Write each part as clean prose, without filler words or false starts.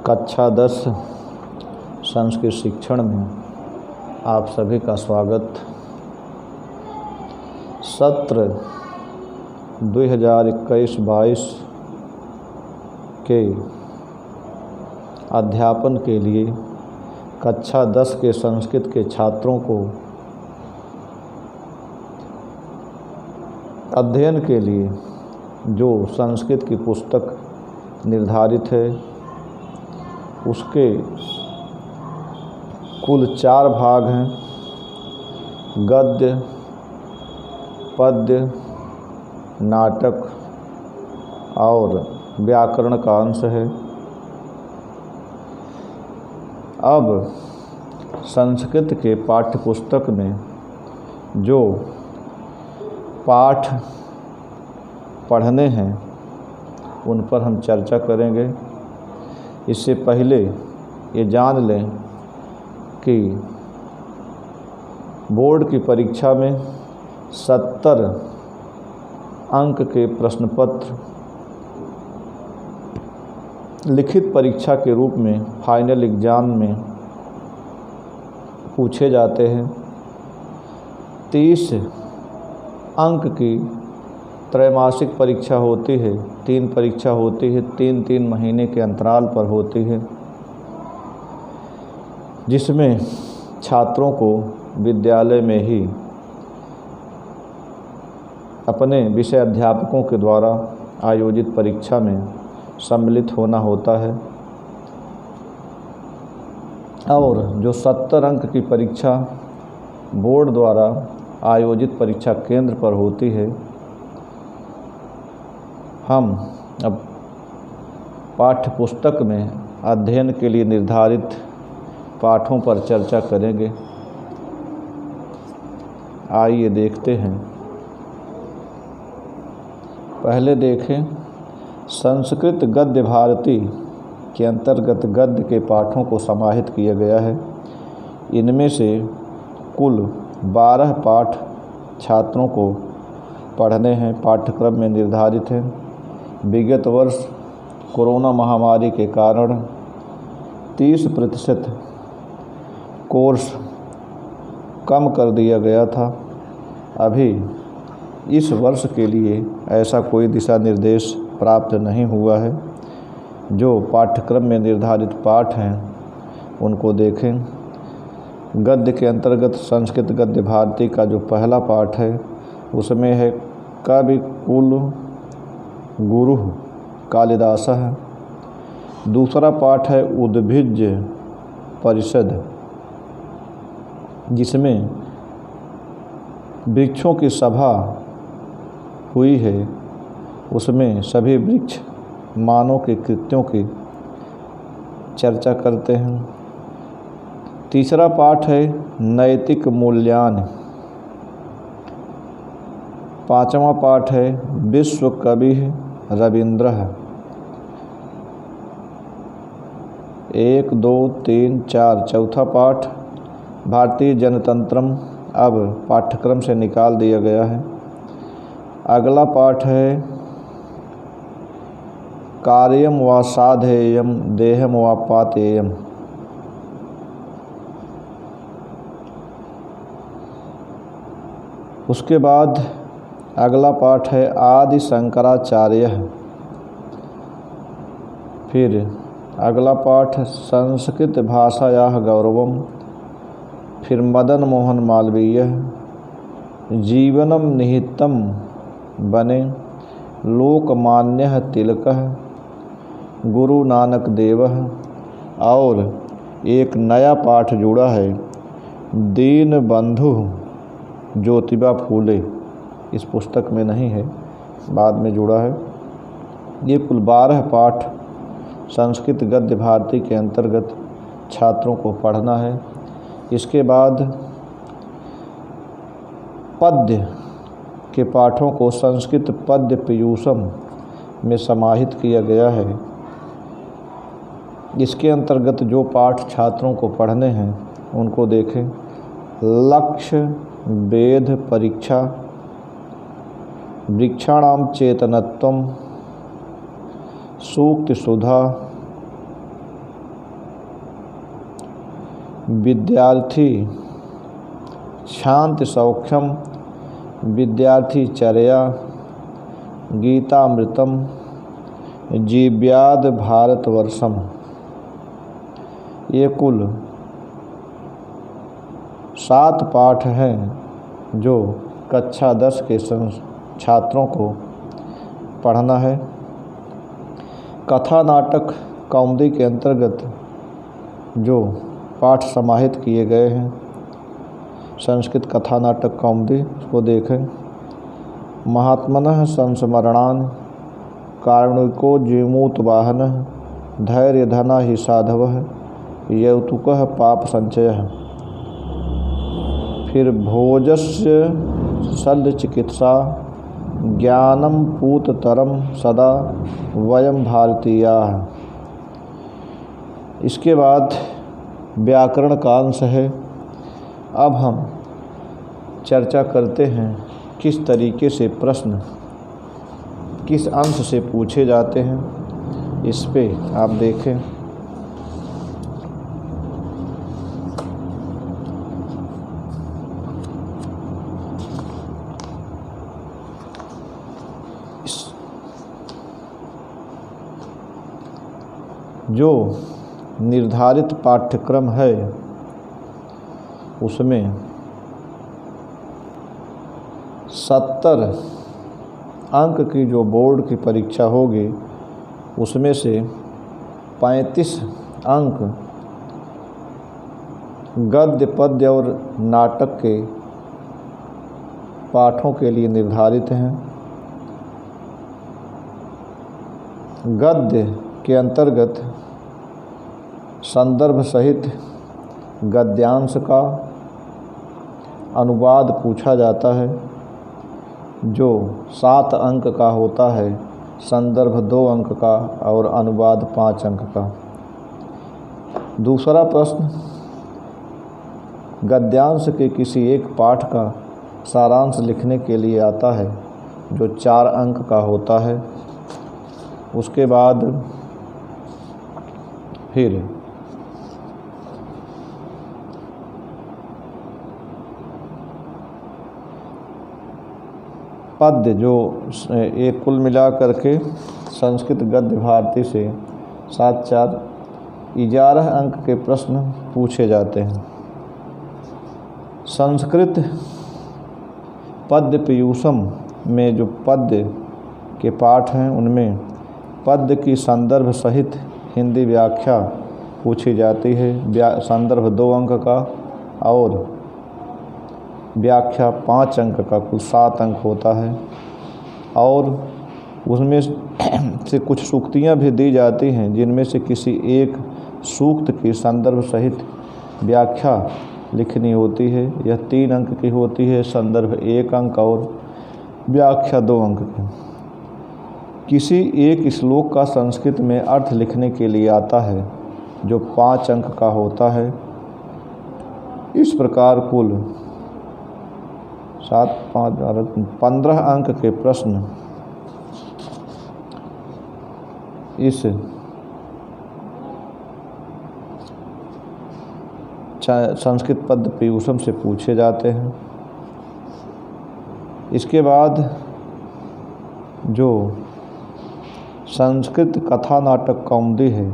कक्षा 10 संस्कृत शिक्षण में आप सभी का स्वागत। सत्र 2021-22 के अध्यापन के लिए कक्षा 10 के संस्कृत के छात्रों को अध्ययन के लिए जो संस्कृत की पुस्तक निर्धारित है उसके कुल 4 भाग हैं। गद्य, पद्य, नाटक और व्याकरण का अंश है। अब संस्कृत के पाठ्य पुस्तक में जो पाठ पढ़ने हैं उन पर हम चर्चा करेंगे। इससे पहले ये जान लें कि बोर्ड की परीक्षा में 70 अंक के प्रश्न पत्र लिखित परीक्षा के रूप में फाइनल एग्ज़ाम में पूछे जाते हैं। 30 अंक की त्रैमासिक परीक्षा होती है। 3 परीक्षा होती है, 3-3 महीने के अंतराल पर होती है, जिसमें छात्रों को विद्यालय में ही अपने विषय अध्यापकों के द्वारा आयोजित परीक्षा में सम्मिलित होना होता है। और जो 70 अंक की परीक्षा बोर्ड द्वारा आयोजित परीक्षा केंद्र पर होती है, हम अब पाठ्य पुस्तक में अध्ययन के लिए निर्धारित पाठों पर चर्चा करेंगे। आइए देखते हैं। पहले देखें, संस्कृत गद्य भारती के अंतर्गत गद्य के पाठों को समाहित किया गया है। इनमें से कुल 12 पाठ छात्रों को पढ़ने हैं, पाठ्यक्रम में निर्धारित हैं। विगत वर्ष कोरोना महामारी के कारण 30% कोर्स कम कर दिया गया था। अभी इस वर्ष के लिए ऐसा कोई दिशा निर्देश प्राप्त नहीं हुआ है। जो पाठ्यक्रम में निर्धारित पाठ हैं उनको देखें। गद्य के अंतर्गत संस्कृत गद्य भारती का जो पहला पाठ है उसमें है कवि कुल गुरु कालिदासः। दूसरा पाठ है उद्भिज परिषद, जिसमें वृक्षों की सभा हुई है। उसमें सभी वृक्ष मानव के कृत्यों की चर्चा करते हैं। तीसरा पाठ है नैतिक मूल्यान। 5वां पाठ है विश्व कवि रविंद्रः। 1, 2, 3, 4 चौथा पाठ भारतीय जनतंत्रम अब पाठ्यक्रम से निकाल दिया गया है। अगला पाठ है कार्यम व साधेयम देहम व पातेयम। उसके बाद अगला पाठ है आदि शंकराचार्य। फिर अगला पाठ संस्कृत भाषायाः गौरवम। फिर मदन मोहन मालवीय जीवनम निहितम बने, लोकमान्य तिलकः, गुरु नानक देवः। और एक नया पाठ जुड़ा है दीन बंधु ज्योतिबा फूले। इस पुस्तक में नहीं है, बाद में जुड़ा है। ये कुल 12 पाठ संस्कृत गद्य भारती के अंतर्गत छात्रों को पढ़ना है। इसके बाद पद्य के पाठों को संस्कृत पद्य पीयूषम में समाहित किया गया है। इसके अंतर्गत जो पाठ छात्रों को पढ़ने हैं उनको देखें। लक्ष्य वेद परीक्षा, वृक्षाणाम चेतनत्वम, सूक्ति सुधा, विद्यार्थी शांति सौख्यम, विद्यार्थी चर्या, गीतामृतम, जीव्याद भारतवर्षम। ये कुल 7 पाठ हैं जो कक्षा 10 के छात्रों को पढ़ना है। कथा नाटक कौमुदी के अंतर्गत जो पाठ समाहित किए गए हैं, संस्कृत कथा नाटक कौमुदी, उसको देखें। महात्मनः संस्मरणान्, कारुणिको जीमूत वाहनः, धैर्य धना ही साधवः, यौतुकः पाप संचयः। फिर भोजस्य शल्य चिकित्सा, ज्ञानम पूततरम सदा वयम भारतीयाः। इसके बाद व्याकरण का अंश है। अब हम चर्चा करते हैं किस तरीके से प्रश्न किस अंश से पूछे जाते हैं। इस पे आप देखें। जो निर्धारित पाठ्यक्रम है उसमें 70 अंक की जो बोर्ड की परीक्षा होगी उसमें से 35 अंक गद्य पद्य और नाटक के पाठों के लिए निर्धारित हैं। गद्य के अंतर्गत संदर्भ सहित गद्यांश का अनुवाद पूछा जाता है जो 7 अंक का होता है, संदर्भ 2 अंक का और अनुवाद 5 अंक का। दूसरा प्रश्न गद्यांश के किसी एक पाठ का सारांश लिखने के लिए आता है जो 4 अंक का होता है। उसके बाद फिर पद्य जो एक कुल मिला करके संस्कृत गद्य भारती से 7-4 11 अंक के प्रश्न पूछे जाते हैं। संस्कृत पद्य पीयूषम में जो पद्य के पाठ हैं उनमें पद्य की संदर्भ सहित हिंदी व्याख्या पूछी जाती है। संदर्भ 2 अंक का और व्याख्या 5 अंक का, कुल 7 अंक होता है। और उसमें से कुछ सूक्तियाँ भी दी जाती हैं जिनमें से किसी एक सूक्त की संदर्भ सहित व्याख्या लिखनी होती है। यह 3 अंक की होती है, संदर्भ 1 अंक और व्याख्या 2 अंक की। किसी एक श्लोक का संस्कृत में अर्थ लिखने के लिए आता है जो 5 अंक का होता है। इस प्रकार कुल 7, 5, 15 अंक के प्रश्न इस संस्कृत पद्य पीयूषम से पूछे जाते हैं। इसके बाद जो संस्कृत कथा नाटक कौमुदी है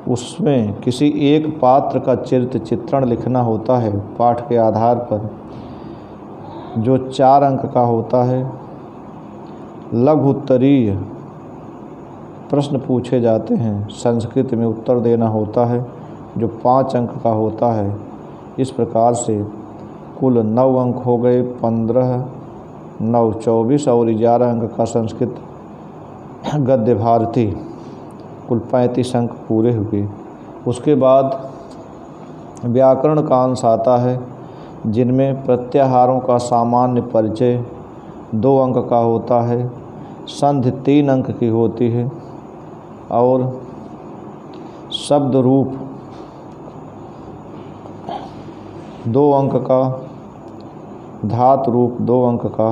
उसमें किसी एक पात्र का चरित्र चित्रण लिखना होता है पाठ के आधार पर, जो 4 अंक का होता है। लघु उत्तरीय प्रश्न पूछे जाते हैं, संस्कृत में उत्तर देना होता है जो 5 अंक का होता है। इस प्रकार से कुल 9 अंक हो गए। 15, 9, 24 और 11 अंक का संस्कृत गद्य भारती, कुल 35 अंक पूरे हुए। उसके बाद व्याकरण का अंश आता है जिनमें प्रत्याहारों का सामान्य परिचय 2 अंक का होता है, संधि 3 अंक की होती है और शब्द रूप 2 अंक का, धातु रूप 2 अंक का।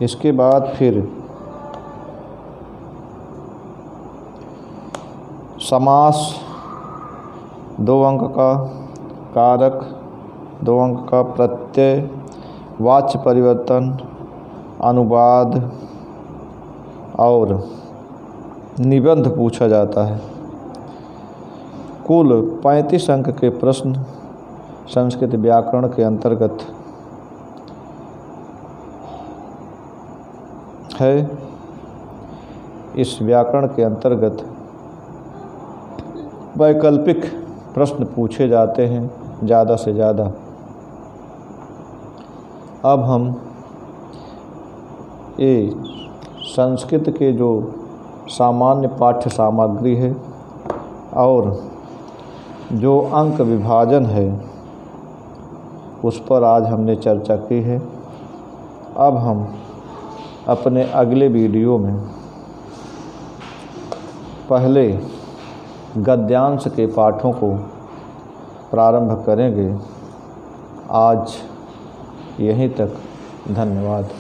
इसके बाद फिर समास 2 अंक का, कारक 2 अंक का, प्रत्यय, वाच्य परिवर्तन, अनुवाद और निबंध पूछा जाता है। कुल 35 अंक के प्रश्न संस्कृत व्याकरण के अंतर्गत है। इस व्याकरण के अंतर्गत वैकल्पिक प्रश्न पूछे जाते हैं ज़्यादा से ज़्यादा। अब हम ये संस्कृत के जो सामान्य पाठ्य सामग्री है और जो अंक विभाजन है उस पर आज हमने चर्चा की है। अब हम अपने अगले वीडियो में पहले गद्यांश के पाठों को प्रारंभ करेंगे। आज यहीं तक, धन्यवाद।